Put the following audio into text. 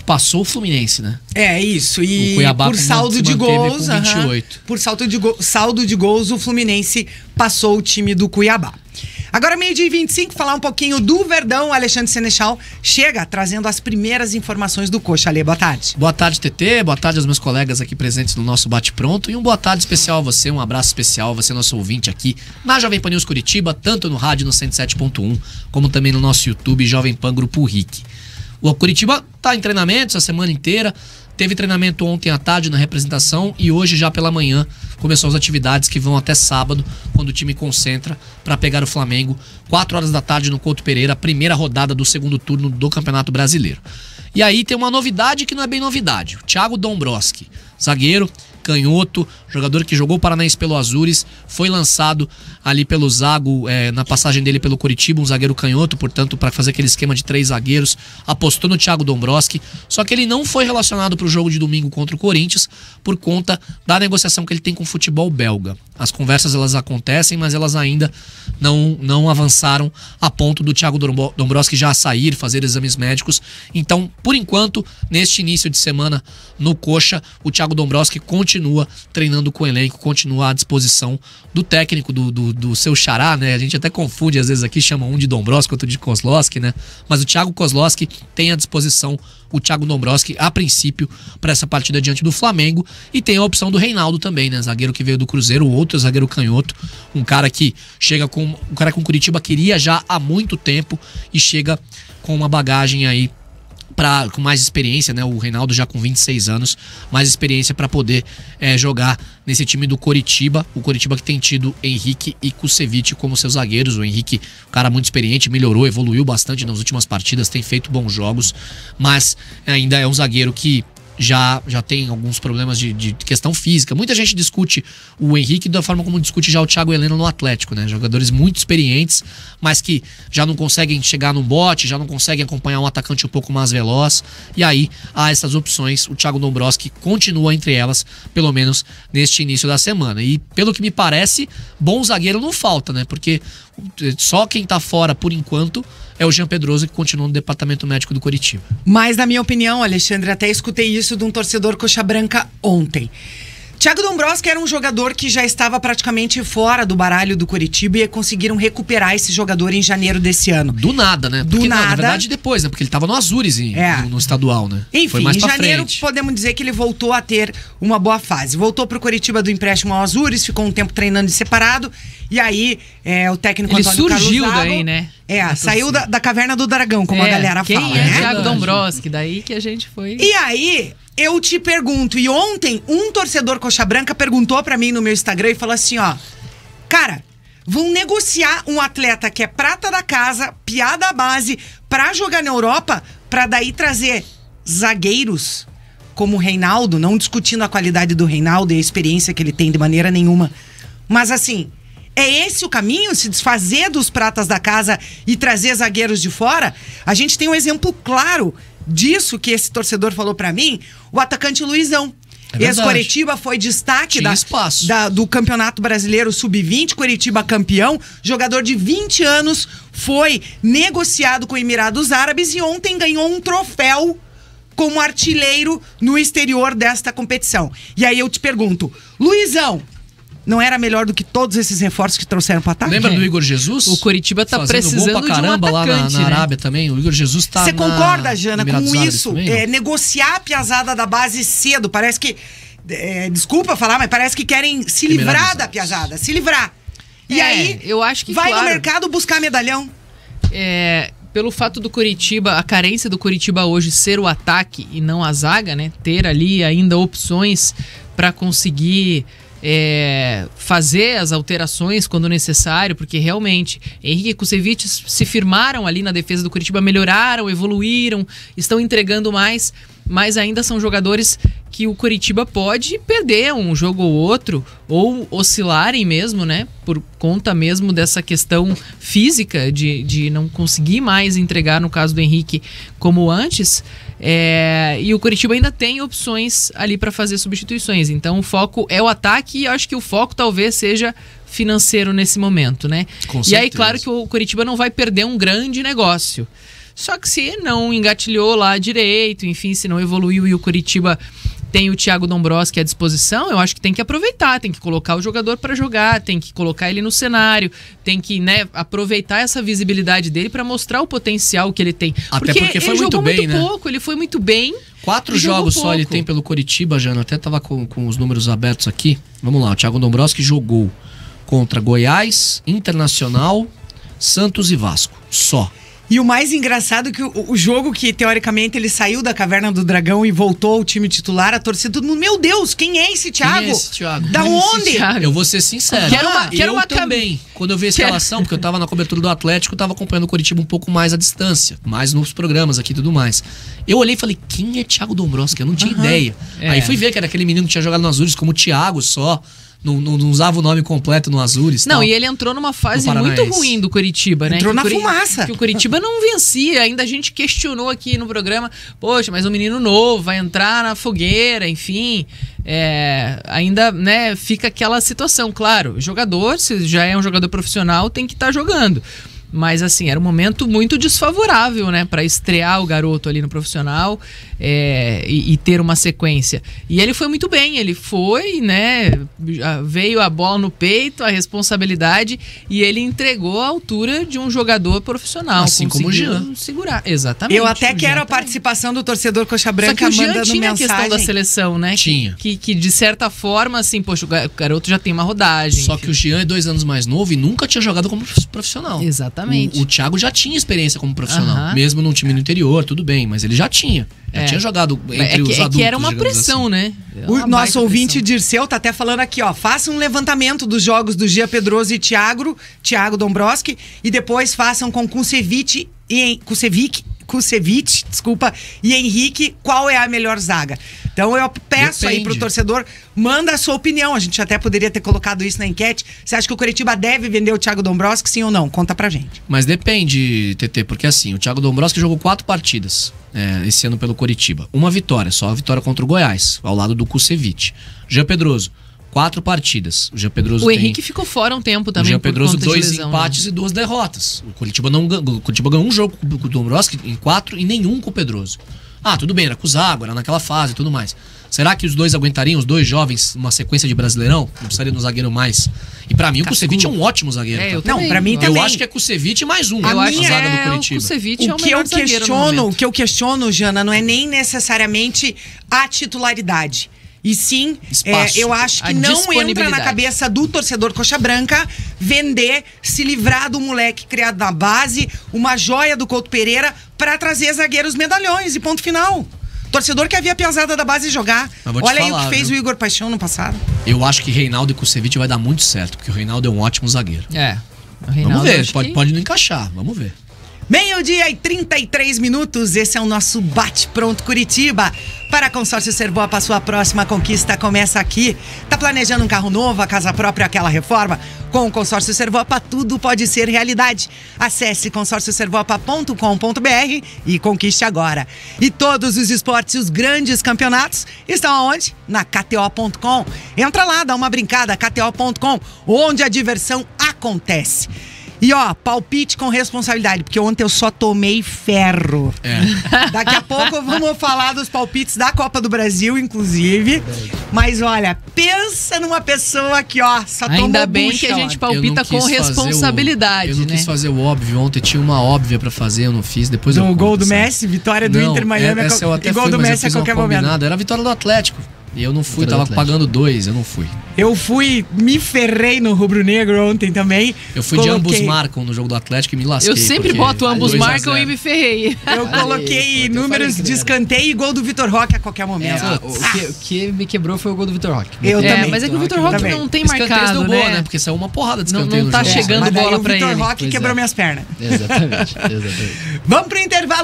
passou o Fluminense, né? É isso, e o Cuiabá por saldo de gols, 28. Por saldo de gols, o Fluminense passou o time do Cuiabá. Agora, 12h25, falar um pouquinho do Verdão. Alexandre Senechal chega trazendo as primeiras informações do Coxa. Ale, boa tarde. Boa tarde, TT. Boa tarde aos meus colegas aqui presentes no nosso bate-pronto. E boa tarde especial a você, um abraço especial a você, nosso ouvinte aqui na Jovem Pan News Curitiba, tanto no rádio no 107.1, como também no nosso YouTube, Jovem Pan Grupo RIC. O Curitiba está em treinamento essa semana inteira. Teve treinamento ontem à tarde na representação e hoje já pela manhã começou as atividades que vão até sábado, quando o time concentra para pegar o Flamengo, 4 horas da tarde no Couto Pereira, a primeira rodada do segundo turno do Campeonato Brasileiro. E aí tem uma novidade que não é bem novidade. O Thiago Dombrowski, zagueiro, canhoto, jogador que jogou o Paranaense pelo Azures, foi lançado ali pelo Zago, na passagem dele pelo Curitiba, um zagueiro canhoto, portanto, para fazer aquele esquema de 3 zagueiros, apostou no Thiago Dombrowski, só que ele não foi relacionado para o jogo de domingo contra o Corinthians por conta da negociação que ele tem com o futebol belga. As conversas elas acontecem, mas elas ainda não avançaram a ponto do Thiago Dombrowski já sair, fazer exames médicos. Então, por enquanto, neste início de semana no Coxa, o Thiago Dombrowski continua treinando com o elenco, continua à disposição do técnico, do seu xará, né? A gente até confunde às vezes aqui, chama um de Dombrowski, outro de Kozlowski, né? Mas o Thiago Kozlowski tem à disposição o Thiago Dombrowski, a princípio, para essa partida diante do Flamengo. E tem a opção do Reinaldo também, né? Zagueiro que veio do Cruzeiro, outro zagueiro canhoto. Um cara que chega com... Um cara que o Curitiba queria já há muito tempo e chega com uma bagagem aí com mais experiência, né? O Reinaldo já com 26 anos, mais experiência para poder jogar nesse time do Coritiba. O Coritiba que tem tido Henrique e Kusevich como seus zagueiros. O Henrique, um cara muito experiente, melhorou, evoluiu bastante nas últimas partidas, tem feito bons jogos, mas ainda é um zagueiro que já tem alguns problemas de questão física. Muita gente discute o Henrique da forma como discute já o Thiago Heleno no Atlético, né? Jogadores muito experientes, mas que já não conseguem chegar num bote, já não conseguem acompanhar um atacante um pouco mais veloz. E aí há essas opções. O Thiago Dombrowski continua entre elas, pelo menos neste início da semana. E pelo que me parece, bom zagueiro não falta, né? Porque só quem tá fora por enquanto é o Jean Pedroso, que continua no departamento médico do Coritiba. Mas, na minha opinião, Alexandre, até escutei isso de um torcedor coxa branca ontem. Thiago Dombrowski era um jogador que já estava praticamente fora do baralho do Coritiba e conseguiram recuperar esse jogador em janeiro desse ano. Do nada, né? Do nada. Na verdade, depois, né? Porque ele estava no Azures no estadual, né? Enfim, foi mais em janeiro frente. Podemos dizer que ele voltou a ter uma boa fase. Voltou pro Coritiba do empréstimo ao Azures, ficou um tempo treinando separado. E aí, o técnico ele Antônio surgiu Carlos Zago, daí, né? Saiu da caverna do dragão, como a galera fala. Quem é né? Thiago Dombrowski? Daí que a gente foi... E aí, eu te pergunto, e ontem um torcedor coxa branca perguntou pra mim no meu Instagram e falou assim, ó, cara, vão negociar um atleta que é prata da casa, piá da base, pra jogar na Europa, pra daí trazer zagueiros como o Reinaldo, não discutindo a qualidade do Reinaldo e a experiência que ele tem de maneira nenhuma, mas assim... É esse o caminho? Se desfazer dos pratas da casa e trazer zagueiros de fora? A gente tem um exemplo claro disso que esse torcedor falou pra mim, o atacante Luizão. Ex-Coritiba foi destaque do Campeonato Brasileiro Sub-20, Coritiba campeão, jogador de 20 anos, foi negociado com Emirados Árabes e ontem ganhou um troféu como artilheiro no exterior desta competição. E aí eu te pergunto, Luizão, não era melhor do que todos esses reforços que trouxeram para ataque? Lembra do Igor Jesus? O Coritiba tá precisando gol pra caramba de um atacante, lá na Arábia também. O Igor Jesus tá... Você concorda, Jana, com isso? Também, negociar a piazada da base cedo. Parece que... desculpa falar, mas parece que querem se livrar da piazada. Se livrar. E aí, eu acho que, vai no mercado buscar medalhão. Pelo fato do Coritiba, a carência do Coritiba hoje ser o ataque e não a zaga, né? Ter ali ainda opções para conseguir... fazer as alterações quando necessário, porque realmente Henrique e Kusevich se firmaram ali na defesa do Coritiba, melhoraram, evoluíram, estão entregando mais, mas ainda são jogadores que o Coritiba pode perder um jogo ou outro, ou oscilarem mesmo, né, por conta mesmo dessa questão física de não conseguir mais entregar, no caso do Henrique, como antes. E o Coritiba ainda tem opções ali para fazer substituições, então o foco é o ataque, e eu acho que o foco talvez seja financeiro nesse momento, né? Com e certeza. aí, claro que o Coritiba não vai perder um grande negócio, Só que se não engatilhou lá direito, enfim, se não evoluiu e o Coritiba tem o Thiago Dombrowski à disposição, eu acho que tem que aproveitar, tem que colocar o jogador para jogar, tem que colocar ele no cenário, tem que, né, aproveitar essa visibilidade dele para mostrar o potencial que ele tem. Até porque foi ele muito jogou bem, muito né? pouco, ele foi muito bem. 4 jogos só ele tem pelo Coritiba, Jana. Eu até tava com os números abertos aqui. Vamos lá, o Thiago Dombrowski jogou contra Goiás, Internacional, Santos e Vasco. Só. E o mais engraçado é que o jogo que, teoricamente, ele saiu da Caverna do Dragão e voltou ao time titular, a torcida, todo mundo, meu Deus, quem é esse Thiago? Quem é esse Thiago? Da onde? Eu vou ser sincero. Eu também, quando eu vi a escalação, porque eu tava na cobertura do Atlético, eu tava acompanhando o Coritiba um pouco mais à distância, mais nos programas aqui e tudo mais. Eu olhei e falei, quem é Thiago Dombrowski? Eu não tinha ideia. Aí fui ver que era aquele menino que tinha jogado no Azures como Thiago só. Não usava o nome completo no Azures. Não, tal. e ele entrou numa fase muito ruim do Coritiba, né? Entrou na fumaça. Que o Coritiba não vencia. Ainda a gente questionou aqui no programa, poxa, mas um menino novo vai entrar na fogueira, enfim. Ainda, né, fica aquela situação. Claro, jogador, se já é um jogador profissional, tem que estar jogando. Mas assim, era um momento muito desfavorável, né, para estrear o garoto ali no profissional e ter uma sequência. E ele foi muito bem, ele foi, né, veio a bola no peito, a responsabilidade, e ele entregou a altura de um jogador profissional. Assim como o Jean. Segurar, exatamente. Eu até quero a participação do torcedor Coxa Branca mandando mensagem. Só que o Jean tinha a questão da seleção, né? Tinha. Que de certa forma, assim, poxa, o garoto já tem uma rodagem. Só que o Jean é 2 anos mais novo e nunca tinha jogado como profissional. Exatamente. O Thiago já tinha experiência como profissional, mesmo num time no interior, tudo bem, mas ele já tinha. Já tinha jogado entre os adultos. Que era uma pressão, assim, né? O nosso ouvinte Dirceu tá até falando aqui, ó. Faça um levantamento dos jogos do Gia Pedroso e Thiago Dombrowski, e depois façam com Kusevich, desculpa, e Henrique, qual é a melhor zaga. Então eu peço aí pro torcedor, manda a sua opinião. A gente até poderia ter colocado isso na enquete. Você acha que o Coritiba deve vender o Thiago Dombrowski, sim ou não? Conta pra gente. Mas depende, TT, porque assim, o Thiago Dombrowski jogou 4 partidas esse ano pelo Coritiba. Uma vitória, só a vitória contra o Goiás, ao lado do Kusevich. Jean Pedroso, 4 partidas. O Jean Pedroso Henrique ficou fora um tempo também. O Jean Pedroso, 2 lesão, empates, né? E 2 derrotas. O Coritiba ganhou um jogo com o Dombrowski em 4 e nenhum com o Pedroso. Ah, tudo bem, era com o Zago, era naquela fase e tudo mais. Será que os dois aguentariam, os dois jovens, uma sequência de Brasileirão? Não precisaria de um zagueiro mais. E pra mim o Kusevich é um ótimo zagueiro. Não, pra mim também. Eu acho que é Kusevich mais um. Eu acho que zaga do Coritiba. O Kusevich é o melhor zagueiro no momento. O que eu questiono, Jana, não é nem necessariamente a titularidade. E sim, eu acho que não entra na cabeça do torcedor Coxa Branca vender, se livrar do moleque criado na base, uma joia do Couto Pereira, pra trazer zagueiros medalhões e ponto final. Torcedor que havia a piazada da base jogar. Olha aí o que fez o Igor Paixão no passado. Eu acho que Reinaldo e Kusevich vai dar muito certo, porque o Reinaldo é um ótimo zagueiro. O Reinaldo, vamos ver, pode não encaixar, vamos ver. 12:33, esse é o nosso Bate-Pronto Curitiba. Para Consórcio Servopa, sua próxima conquista começa aqui. Tá planejando um carro novo, a casa própria, aquela reforma? Com o Consórcio Servopa, tudo pode ser realidade. Acesse consórcioservopa.com.br e conquiste agora. E todos os esportes e os grandes campeonatos estão aonde? Na KTO.com. Entra lá, dá uma brincada, KTO.com, onde a diversão acontece. E ó, palpite com responsabilidade, porque ontem eu só tomei ferro. Daqui a pouco vamos falar dos palpites da Copa do Brasil, inclusive. Mas olha, pensa numa pessoa que, ó, só tomou ainda bem bucha, que a gente palpita com responsabilidade, eu não quis fazer o óbvio. Ontem tinha uma óbvia pra fazer, eu não fiz. Depois o gol do Messi, vitória do Inter Miami. E gol do Messi a qualquer momento. Era a vitória do Atlético. E eu não fui, tava pagando 2, eu não fui. Eu fui, me ferrei no rubro-negro ontem também. Eu fui de ambos marcam no jogo do Atlético e me lasquei. Eu sempre boto ambos marcam e me ferrei. Eu coloquei números de escanteio e gol do Vitor Roque a qualquer momento. O que me quebrou foi o gol do Vitor Roque. Eu também. Mas é que o Vitor Roque não tem marcado, né? Boa, né? Porque saiu uma porrada de escanteio. Não tá chegando bola pra ele. O Vitor Roque quebrou minhas pernas. Exatamente. Vamos pro intervalo.